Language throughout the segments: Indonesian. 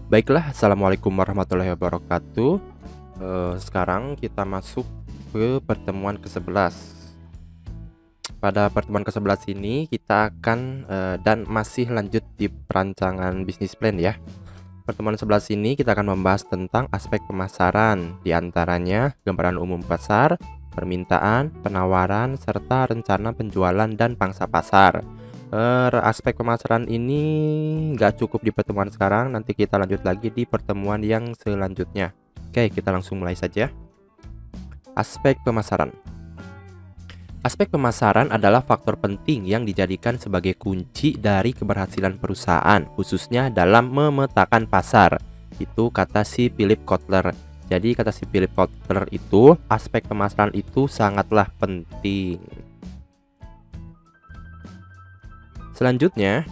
Baiklah, assalamualaikum warahmatullahi wabarakatuh. Sekarang kita masuk ke pertemuan ke-11. Pada pertemuan ke-11 ini kita akan dan masih lanjut di perancangan bisnis plan ya. Pertemuan 11 ini kita akan membahas tentang aspek pemasaran, diantaranya gambaran umum pasar, permintaan, penawaran, serta rencana penjualan dan pangsa pasar. Aspek pemasaran ini nggak cukup di pertemuan sekarang, nanti kita lanjut lagi di pertemuan yang selanjutnya. Oke, kita langsung mulai saja. Aspek pemasaran. Aspek pemasaran adalah faktor penting yang dijadikan sebagai kunci dari keberhasilan perusahaan, khususnya dalam memetakan pasar. Itu kata si Philip Kotler. Jadi kata si Philip Kotler itu, aspek pemasaran itu sangatlah penting. Selanjutnya,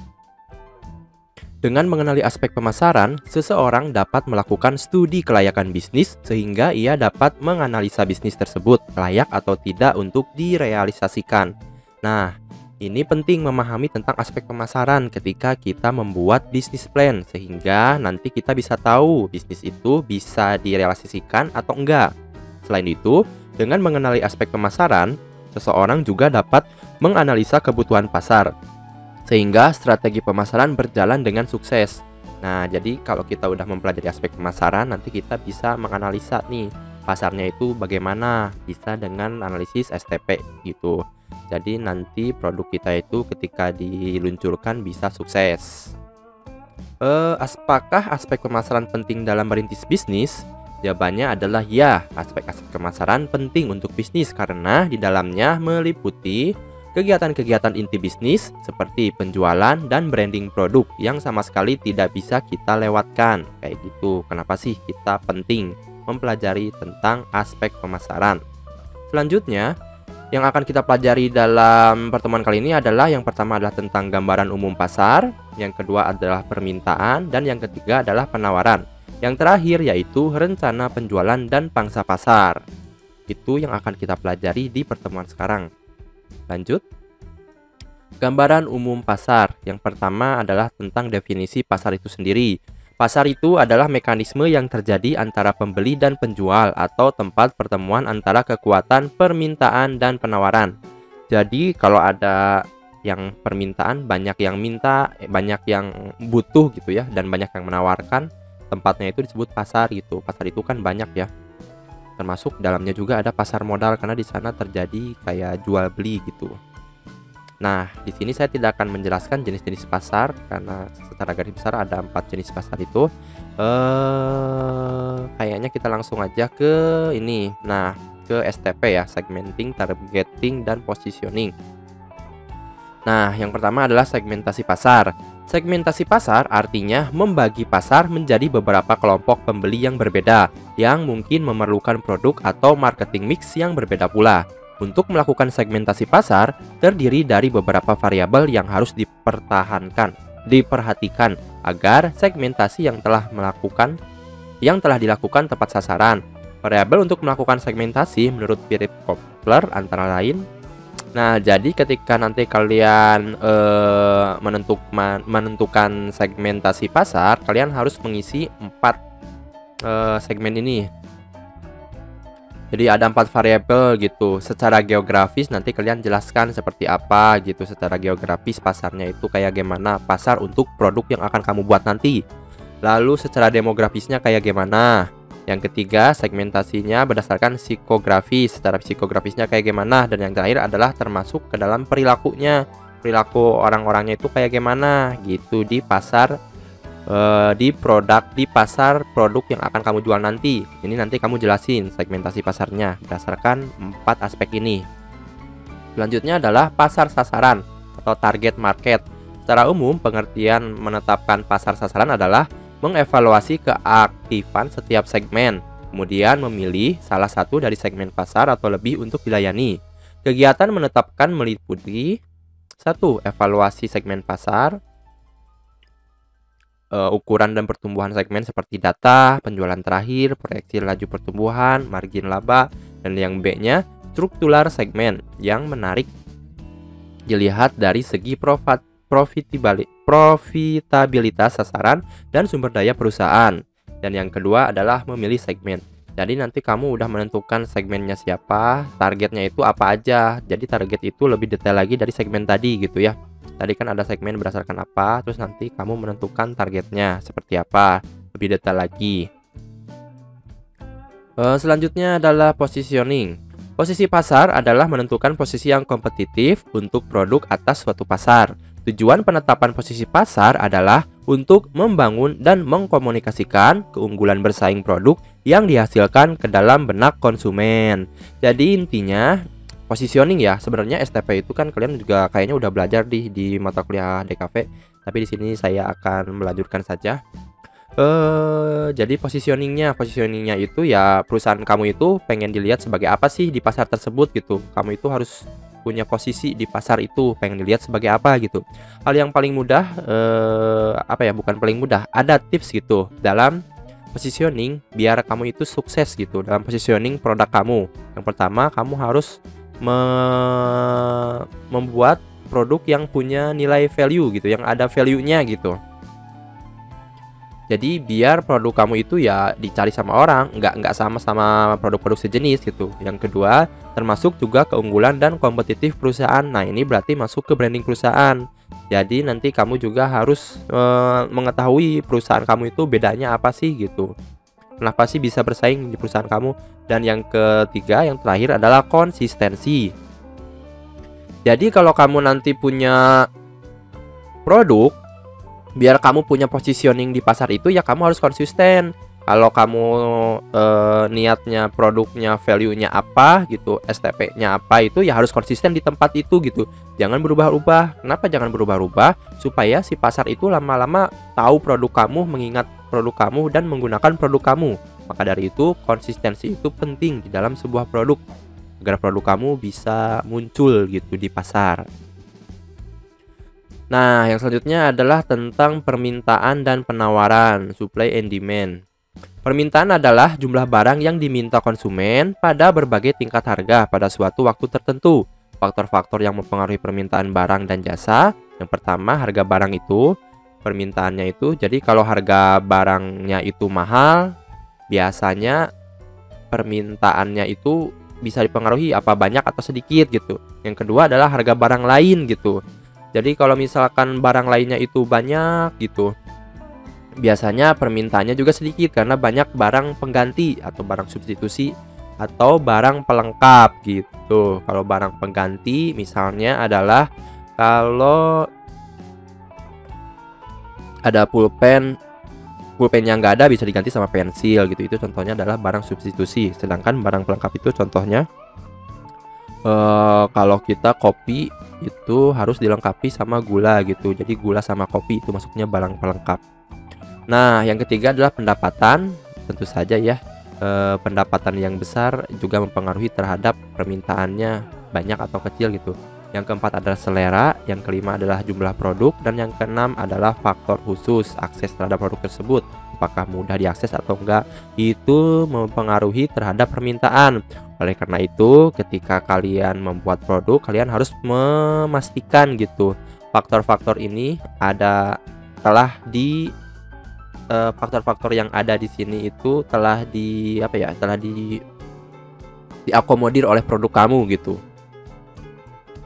dengan mengenali aspek pemasaran, seseorang dapat melakukan studi kelayakan bisnis sehingga ia dapat menganalisa bisnis tersebut layak atau tidak untuk direalisasikan. Nah, ini penting memahami tentang aspek pemasaran ketika kita membuat bisnis plan sehingga nanti kita bisa tahu bisnis itu bisa direalisasikan atau enggak. Selain itu, dengan mengenali aspek pemasaran, seseorang juga dapat menganalisa kebutuhan pasar sehingga strategi pemasaran berjalan dengan sukses. Nah, jadi kalau kita udah mempelajari aspek pemasaran, nanti kita bisa menganalisa nih pasarnya itu bagaimana, bisa dengan analisis STP gitu. Jadi nanti produk kita itu ketika diluncurkan bisa sukses. Apakah aspek pemasaran penting dalam merintis bisnis? Jawabannya adalah ya, aspek-aspek pemasaran penting untuk bisnis karena di dalamnya meliputi kegiatan-kegiatan inti bisnis seperti penjualan dan branding produk yang sama sekali tidak bisa kita lewatkan. Kayak gitu. Kenapa sih kita penting mempelajari tentang aspek pemasaran? Selanjutnya, yang akan kita pelajari dalam pertemuan kali ini adalah yang pertama adalah tentang gambaran umum pasar, yang kedua adalah permintaan, dan yang ketiga adalah penawaran. Yang terakhir yaitu rencana penjualan dan pangsa pasar. Itu yang akan kita pelajari di pertemuan sekarang. Lanjut. Gambaran umum pasar. Yang pertama adalah tentang definisi pasar itu sendiri. Pasar itu adalah mekanisme yang terjadi antara pembeli dan penjual atau tempat pertemuan antara kekuatan permintaan dan penawaran. Jadi kalau ada yang permintaan, banyak yang minta, banyak yang butuh gitu ya, dan banyak yang menawarkan, tempatnya itu disebut pasar gitu. Pasar itu kan banyak ya. Termasuk dalamnya juga ada pasar modal karena di sana terjadi kayak jual beli gitu. Nah, di sini saya tidak akan menjelaskan jenis-jenis pasar karena secara garis besar ada 4 jenis pasar itu. Kayaknya kita langsung aja ke ini. Nah, ke STP ya, segmenting, targeting, dan positioning. Nah, yang pertama adalah segmentasi pasar. Segmentasi pasar artinya membagi pasar menjadi beberapa kelompok pembeli yang berbeda, yang mungkin memerlukan produk atau marketing mix yang berbeda pula. Untuk melakukan segmentasi pasar, terdiri dari beberapa variabel yang harus diperhatikan agar segmentasi yang telah dilakukan tepat sasaran. Variabel untuk melakukan segmentasi menurut Philip Kotler antara lain. Nah, jadi ketika nanti kalian menentukan segmentasi pasar, kalian harus mengisi 4 segmen ini. Jadi ada 4 variabel gitu. Secara geografis nanti kalian jelaskan seperti apa gitu. Secara geografis pasarnya itu kayak gimana, pasar untuk produk yang akan kamu buat nanti. Lalu secara demografisnya kayak gimana. Yang ketiga, segmentasinya berdasarkan psikografis. Secara psikografisnya kayak gimana. Dan yang terakhir adalah termasuk ke dalam perilakunya. Perilaku orang-orangnya itu kayak gimana gitu di pasar, di pasar produk yang akan kamu jual nanti. Ini nanti kamu jelasin segmentasi pasarnya berdasarkan 4 aspek ini. Selanjutnya adalah pasar sasaran atau target market. Secara umum, pengertian menetapkan pasar sasaran adalah mengevaluasi keaktifan setiap segmen, kemudian memilih salah satu dari segmen pasar atau lebih untuk dilayani. Kegiatan menetapkan meliputi 1. Evaluasi segmen pasar, ukuran dan pertumbuhan segmen seperti data, penjualan terakhir, proyeksi laju pertumbuhan, margin laba, dan yang B-nya struktural segmen yang menarik dilihat dari segi profitabilitas sasaran dan sumber daya perusahaan. Dan yang kedua adalah memilih segmen. Jadi nanti kamu udah menentukan segmennya siapa, targetnya itu apa aja. Jadi target itu lebih detail lagi dari segmen tadi gitu ya. Tadi kan ada segmen berdasarkan apa, terus nanti kamu menentukan targetnya seperti apa, lebih detail lagi. Selanjutnya adalah positioning. Posisi pasar adalah menentukan posisi yang kompetitif untuk produk atas suatu pasar. Tujuan penetapan posisi pasar adalah untuk membangun dan mengkomunikasikan keunggulan bersaing produk yang dihasilkan ke dalam benak konsumen. Jadi intinya positioning ya. Sebenarnya STP itu kan kalian juga kayaknya udah belajar di mata kuliah DKV, tapi di sini saya akan melanjutkan saja. Jadi positioningnya itu ya perusahaan kamu itu pengen dilihat sebagai apa sih di pasar tersebut gitu. Kamu itu harus punya posisi di pasar itu, pengen dilihat sebagai apa gitu. Hal yang paling mudah bukan paling mudah, ada tips gitu dalam positioning biar kamu itu sukses gitu dalam positioning produk kamu. Yang pertama, kamu harus membuat produk yang punya nilai value gitu, yang ada value-nya gitu. Jadi biar produk kamu itu ya dicari sama orang, nggak sama produk-produk sejenis gitu. Yang kedua, termasuk juga keunggulan dan kompetitif perusahaan. Nah, ini berarti masuk ke branding perusahaan. Jadi nanti kamu juga harus mengetahui perusahaan kamu itu bedanya apa sih gitu. Kenapa sih bisa bersaing di perusahaan kamu? Dan yang ketiga, yang terakhir adalah konsistensi. Jadi kalau kamu nanti punya produk, biar kamu punya positioning di pasar itu ya kamu harus konsisten. Kalau kamu niatnya produknya value-nya apa gitu, STP-nya apa, itu ya harus konsisten di tempat itu gitu. Jangan berubah-ubah. Kenapa jangan berubah-ubah? Supaya si pasar itu lama-lama tahu produk kamu, mengingat produk kamu dan menggunakan produk kamu. Maka dari itu konsistensi itu penting di dalam sebuah produk agar produk kamu bisa muncul gitu di pasar. Nah, yang selanjutnya adalah tentang permintaan dan penawaran, supply and demand. Permintaan adalah jumlah barang yang diminta konsumen pada berbagai tingkat harga pada suatu waktu tertentu. Faktor-faktor yang mempengaruhi permintaan barang dan jasa. Yang pertama, harga barang itu, permintaannya itu. Jadi kalau harga barangnya itu mahal, biasanya permintaannya itu bisa dipengaruhi apa banyak atau sedikit gitu. Yang kedua adalah harga barang lain gitu. Jadi kalau misalkan barang lainnya itu banyak gitu, biasanya permintaannya juga sedikit karena banyak barang pengganti atau barang substitusi atau barang pelengkap gitu. Kalau barang pengganti misalnya adalah kalau ada pulpen yang nggak ada bisa diganti sama pensil gitu. Itu contohnya adalah barang substitusi. Sedangkan barang pelengkap itu contohnya kalau kita kopi itu harus dilengkapi sama gula gitu. Jadi gula sama kopi itu masuknya barang pelengkap. Nah, yang ketiga adalah pendapatan. Tentu saja ya, pendapatan yang besar juga mempengaruhi terhadap permintaannya banyak atau kecil gitu. Yang keempat adalah selera, yang kelima adalah jumlah produk, dan yang keenam adalah faktor khusus, akses terhadap produk tersebut. Apakah mudah diakses atau enggak, itu mempengaruhi terhadap permintaan. Oleh karena itu, ketika kalian membuat produk, kalian harus memastikan gitu faktor-faktor ini faktor-faktor yang ada di sini itu telah diakomodir oleh produk kamu gitu.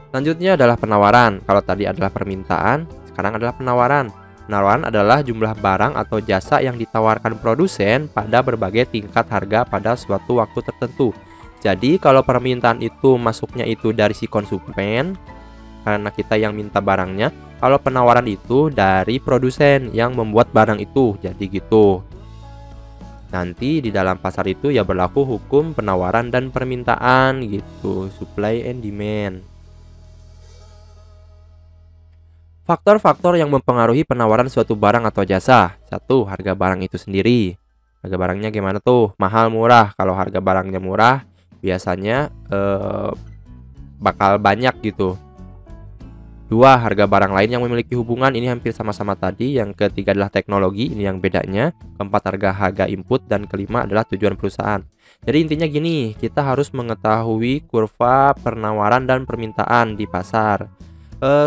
Selanjutnya adalah penawaran. Kalau tadi adalah permintaan, sekarang adalah penawaran. Penawaran adalah jumlah barang atau jasa yang ditawarkan produsen pada berbagai tingkat harga pada suatu waktu tertentu. Jadi kalau permintaan itu masuknya itu dari si konsumen karena kita yang minta barangnya, kalau penawaran itu dari produsen yang membuat barang itu. Jadi gitu. Nanti di dalam pasar itu ya berlaku hukum penawaran dan permintaan gitu, supply and demand. Faktor-faktor yang mempengaruhi penawaran suatu barang atau jasa. 1. Harga barang itu sendiri. Harga barangnya gimana tuh? Mahal, murah. Kalau harga barangnya murah, biasanya bakal banyak gitu. 2. Harga barang lain yang memiliki hubungan. Ini hampir sama-sama tadi. Yang ketiga adalah teknologi. Ini yang bedanya. Keempat, harga input. Dan kelima adalah tujuan perusahaan. Jadi intinya gini, kita harus mengetahui kurva penawaran dan permintaan di pasar.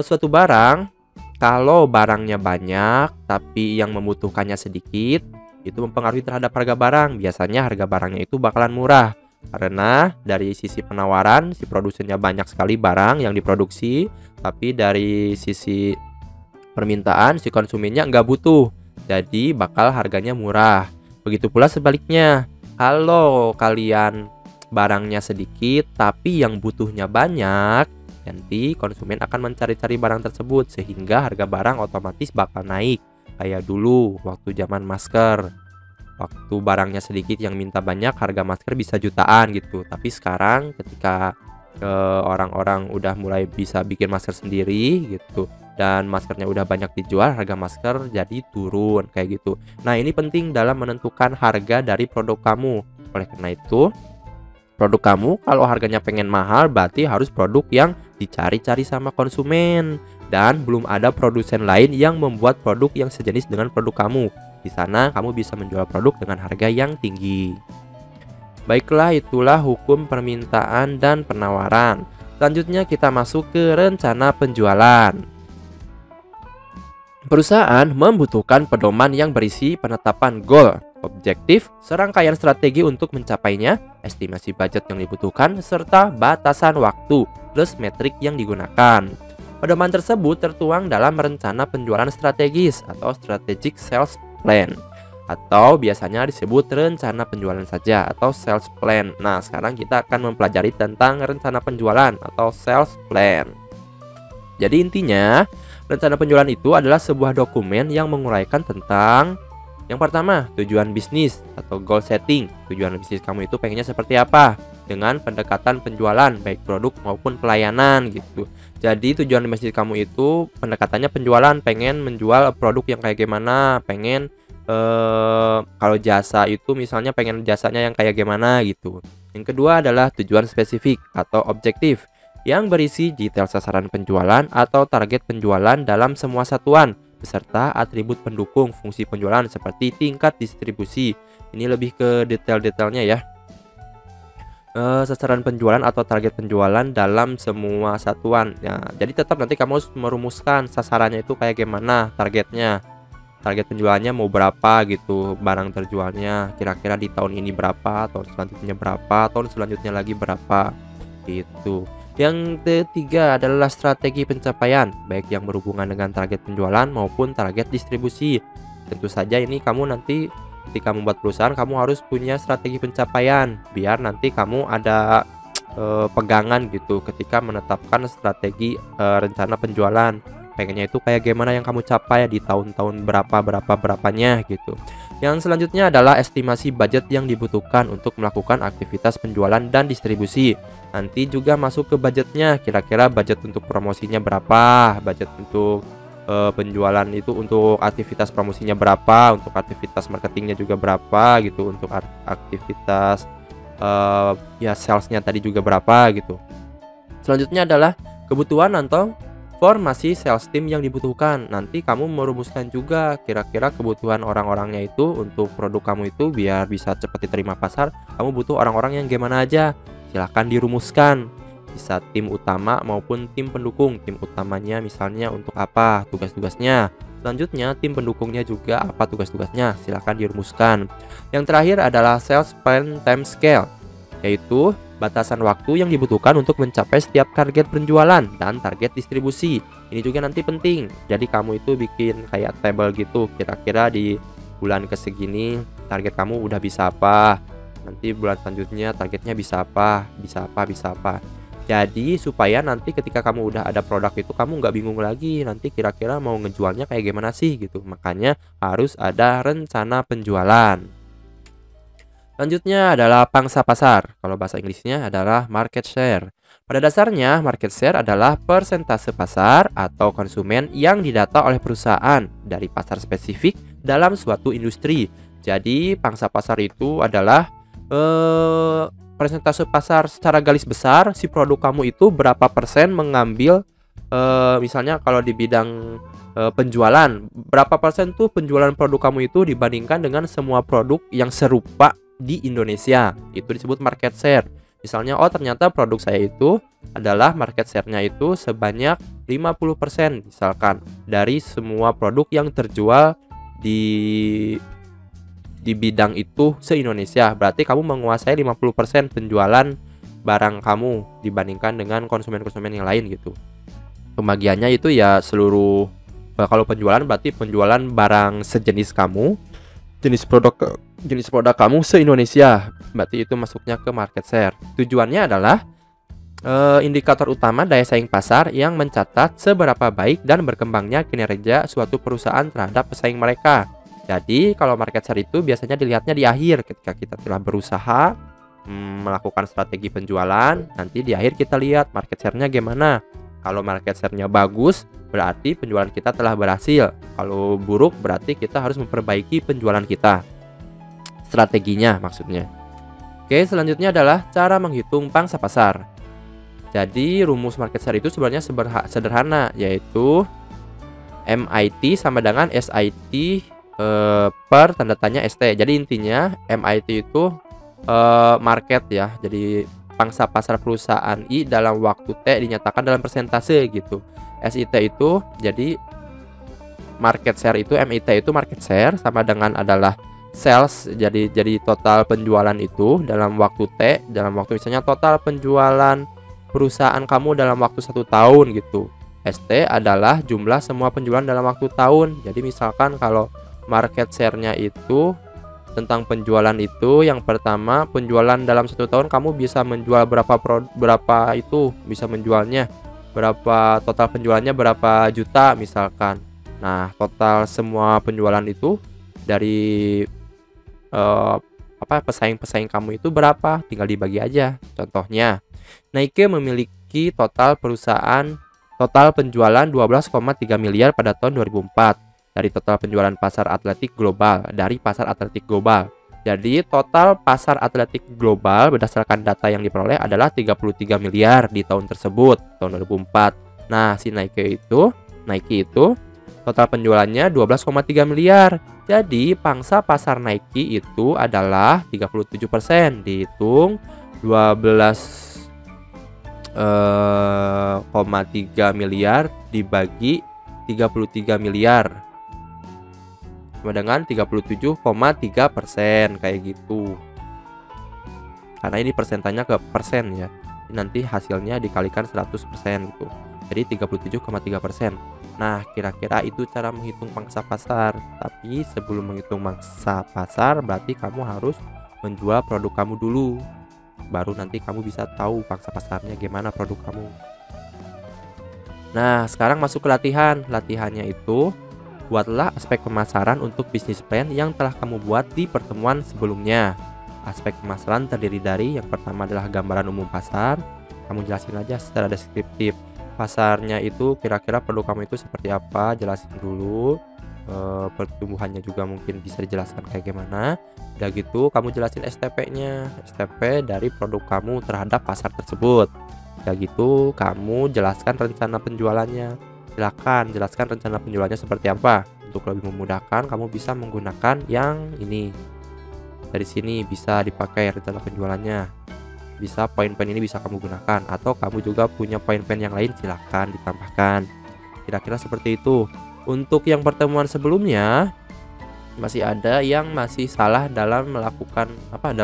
Suatu barang Kalau barangnya banyak tapi yang membutuhkannya sedikit, itu mempengaruhi terhadap harga barang. Biasanya harga barangnya itu bakalan murah. Karena dari sisi penawaran, si produsennya banyak sekali barang yang diproduksi, tapi dari sisi permintaan, si konsumennya nggak butuh. Jadi bakal harganya murah. Begitu pula sebaliknya. Kalau kalian barangnya sedikit tapi yang butuhnya banyak, nanti konsumen akan mencari-cari barang tersebut sehingga harga barang otomatis bakal naik. Kayak dulu waktu zaman masker. Waktu barangnya sedikit yang minta banyak, harga masker bisa jutaan gitu. Tapi sekarang ketika orang-orang udah mulai bisa bikin masker sendiri gitu, dan maskernya udah banyak dijual, harga masker jadi turun kayak gitu. Nah, ini penting dalam menentukan harga dari produk kamu. Oleh karena itu, produk kamu kalau harganya pengen mahal, berarti harus produk yang dicari-cari sama konsumen. Dan belum ada produsen lain yang membuat produk yang sejenis dengan produk kamu. Di sana kamu bisa menjual produk dengan harga yang tinggi. Baiklah, itulah hukum permintaan dan penawaran. Selanjutnya kita masuk ke rencana penjualan. Perusahaan membutuhkan pedoman yang berisi penetapan goal, objektif, serangkaian strategi untuk mencapainya, estimasi budget yang dibutuhkan, serta batasan waktu, plus metrik yang digunakan. Pedoman tersebut tertuang dalam rencana penjualan strategis atau strategic sales plan, atau biasanya disebut rencana penjualan saja atau sales plan. Nah, sekarang kita akan mempelajari tentang rencana penjualan atau sales plan. Jadi intinya, rencana penjualan itu adalah sebuah dokumen yang menguraikan tentang yang pertama, tujuan bisnis atau goal setting. Tujuan bisnis kamu itu pengennya seperti apa? Dengan pendekatan penjualan, baik produk maupun pelayanan gitu. Jadi tujuan bisnis kamu itu pendekatannya penjualan, pengen menjual produk yang kayak gimana, pengen kalau jasa itu misalnya pengen jasanya yang kayak gimana gitu. Yang kedua adalah tujuan spesifik atau objektif yang berisi detail sasaran penjualan atau target penjualan dalam semua satuan beserta atribut pendukung fungsi penjualan seperti tingkat distribusi. Ini lebih ke detail-detailnya ya. Sasaran penjualan atau target penjualan dalam semua satuan. Ya, jadi tetap nanti kamu harus merumuskan sasarannya itu kayak gimana, targetnya. Target penjualannya mau berapa gitu, barang terjualnya kira-kira di tahun ini berapa, tahun selanjutnya berapa, tahun selanjutnya lagi berapa gitu. Yang ketiga adalah strategi pencapaian, baik yang berhubungan dengan target penjualan maupun target distribusi. Tentu saja ini kamu nanti ketika membuat perusahaan, kamu harus punya strategi pencapaian biar nanti kamu ada pegangan gitu ketika menetapkan strategi rencana penjualan. Pengennya itu kayak gimana yang kamu capai di tahun-tahun berapanya gitu. Yang selanjutnya adalah estimasi budget yang dibutuhkan untuk melakukan aktivitas penjualan dan distribusi. Nanti juga masuk ke budgetnya, kira-kira budget untuk promosinya berapa, budget untuk penjualan itu untuk aktivitas promosinya berapa, untuk aktivitas marketingnya juga berapa gitu, untuk aktivitas ya salesnya tadi juga berapa gitu. Selanjutnya adalah kebutuhan atau formasi sales team yang dibutuhkan. Nanti kamu merumuskan juga kira-kira kebutuhan orang-orangnya itu untuk produk kamu itu biar bisa cepat diterima pasar. Kamu butuh orang-orang yang gimana aja? Silahkan dirumuskan. Bisa tim utama maupun tim pendukung. Tim utamanya misalnya untuk apa tugas-tugasnya. Selanjutnya tim pendukungnya juga apa tugas-tugasnya. Silahkan dirumuskan. Yang terakhir adalah sales plan time scale, yaitu batasan waktu yang dibutuhkan untuk mencapai setiap target penjualan dan target distribusi. Ini juga nanti penting. Jadi kamu itu bikin kayak table gitu. Kira-kira di bulan kesegini target kamu udah bisa apa. Nanti bulan selanjutnya targetnya bisa apa, bisa apa, bisa apa. Jadi supaya nanti ketika kamu udah ada produk itu kamu nggak bingung lagi nanti kira-kira mau ngejualnya kayak gimana sih gitu. Makanya harus ada rencana penjualan. Selanjutnya adalah pangsa pasar. Kalau bahasa Inggrisnya adalah market share. Pada dasarnya, market share adalah persentase pasar atau konsumen yang didata oleh perusahaan dari pasar spesifik dalam suatu industri. Jadi, pangsa pasar itu adalah persentase pasar secara garis besar. Si produk kamu itu berapa persen mengambil, misalnya kalau di bidang penjualan, berapa persen tuh penjualan produk kamu itu dibandingkan dengan semua produk yang serupa di Indonesia. Itu disebut market share. Misalnya, oh ternyata produk saya itu adalah market share-nya itu sebanyak 50% misalkan dari semua produk yang terjual di bidang itu se-Indonesia. Berarti kamu menguasai 50% penjualan barang kamu dibandingkan dengan konsumen-konsumen yang lain gitu. Pembagiannya itu ya seluruh, kalau penjualan berarti penjualan barang sejenis kamu, jenis produk kamu se-Indonesia. Berarti itu masuknya ke market share. Tujuannya adalah indikator utama daya saing pasar yang mencatat seberapa baik dan berkembangnya kinerja suatu perusahaan terhadap pesaing mereka. Jadi kalau market share itu biasanya dilihatnya di akhir ketika kita telah berusaha melakukan strategi penjualan. Nanti di akhir kita lihat market share-nya gimana. Kalau market share-nya bagus, berarti penjualan kita telah berhasil. Kalau buruk, berarti kita harus memperbaiki penjualan kita. Strateginya maksudnya. Oke, selanjutnya adalah cara menghitung pangsa pasar. Jadi rumus market share itu sebenarnya sederhana, yaitu MIT sama dengan SIT per tanda tanya ST. Jadi intinya MIT itu market ya. Jadi pangsa pasar perusahaan I dalam waktu T dinyatakan dalam persentase gitu. SIT itu jadi market share itu, MIT itu market share sama dengan adalah sales, jadi total penjualan itu dalam waktu T, dalam waktu misalnya total penjualan perusahaan kamu dalam waktu 1 tahun gitu. ST adalah jumlah semua penjualan dalam waktu tahun. Jadi misalkan kalau market share-nya itu tentang penjualan itu, yang pertama penjualan dalam 1 tahun kamu bisa menjual berapa itu bisa menjualnya berapa, total penjualannya berapa juta misalkan. Nah total semua penjualan itu dari pesaing-pesaing kamu itu berapa, tinggal dibagi aja. Contohnya Nike memiliki total penjualan 12,3 miliar pada tahun 2004 dari total penjualan pasar atletik global Jadi total pasar atletik global berdasarkan data yang diperoleh adalah 33 miliar di tahun tersebut, tahun 2004. Nah, si Nike itu total penjualannya 12,3 miliar. Jadi pangsa pasar Nike itu adalah 37%, dihitung 12,3 miliar dibagi 33 miliar sama dengan 37,3% kayak gitu. Karena ini persentanya ke persen ya. Nanti hasilnya dikalikan 100% gitu. Jadi 37,3%. Nah, kira-kira itu cara menghitung pangsa pasar. Tapi sebelum menghitung pangsa pasar, berarti kamu harus menjual produk kamu dulu. Baru nanti kamu bisa tahu pangsa pasarnya gimana produk kamu. Nah, sekarang masuk ke latihan. Latihannya itu buatlah aspek pemasaran untuk bisnis plan yang telah kamu buat di pertemuan sebelumnya. Aspek pemasaran terdiri dari yang pertama adalah gambaran umum pasar. Kamu jelasin aja secara deskriptif. Pasarnya itu kira-kira produk kamu itu seperti apa, jelasin dulu. Pertumbuhannya juga mungkin bisa dijelaskan kayak gimana. Udah gitu kamu jelasin STP-nya, STP dari produk kamu terhadap pasar tersebut. Udah gitu kamu jelaskan rencana penjualannya. Silakan jelaskan rencana penjualannya seperti apa. Untuk lebih memudahkan, kamu bisa menggunakan yang ini. Dari sini bisa dipakai rencana penjualannya. Bisa poin-poin ini bisa kamu gunakan, atau kamu juga punya poin-poin yang lain, silakan ditambahkan. Kira-kira seperti itu. Untuk yang pertemuan sebelumnya masih ada yang masih salah dalam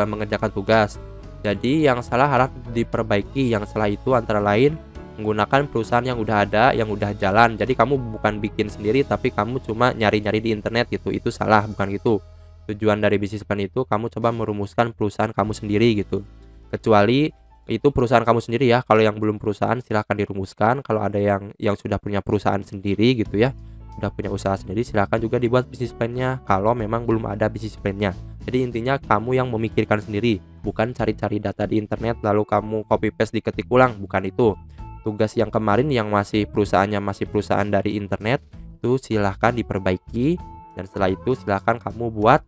mengerjakan tugas. Jadi yang salah harus diperbaiki. Yang salah itu antara lain menggunakan perusahaan yang udah ada, yang udah jalan. Jadi kamu bukan bikin sendiri, tapi kamu cuma nyari-nyari di internet gitu. Itu salah, bukan gitu. Tujuan dari bisnis plan itu kamu coba merumuskan perusahaan kamu sendiri gitu. Kecuali itu perusahaan kamu sendiri ya. Kalau yang belum perusahaan silahkan dirumuskan. Kalau ada yang sudah punya perusahaan sendiri gitu ya, udah punya usaha sendiri, silahkan juga dibuat bisnis plan-nya. Kalau memang belum ada bisnis plan-nya. Jadi intinya kamu yang memikirkan sendiri, bukan cari-cari data di internet lalu kamu copy paste diketik ulang, bukan itu. Tugas yang kemarin yang masih perusahaan dari internet itu silahkan diperbaiki, dan setelah itu silahkan kamu buat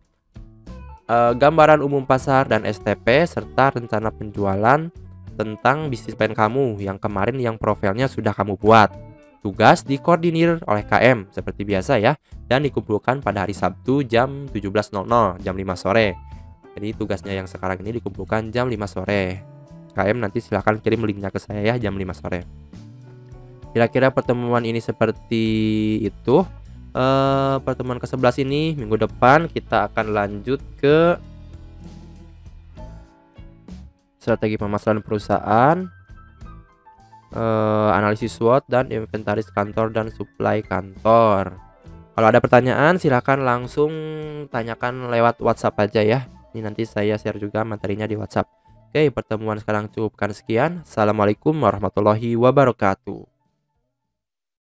gambaran umum pasar dan STP serta rencana penjualan tentang bisnis plan kamu yang kemarin yang profilnya sudah kamu buat. Tugas dikoordinir oleh KM seperti biasa ya, dan dikumpulkan pada hari Sabtu jam 17.00, jam 5 sore. Jadi tugasnya yang sekarang ini dikumpulkan jam 5 sore. KM, nanti silahkan kirim linknya ke saya ya jam 5 sore. Kira-kira pertemuan ini seperti itu. Pertemuan ke-11 ini minggu depan kita akan lanjut ke strategi pemasaran perusahaan, analisis SWOT, dan inventaris kantor dan supply kantor. Kalau ada pertanyaan silahkan langsung tanyakan lewat WhatsApp aja ya. Ini nanti saya share juga materinya di WhatsApp. Oke, pertemuan sekarang cukupkan sekian. Assalamualaikum warahmatullahi wabarakatuh.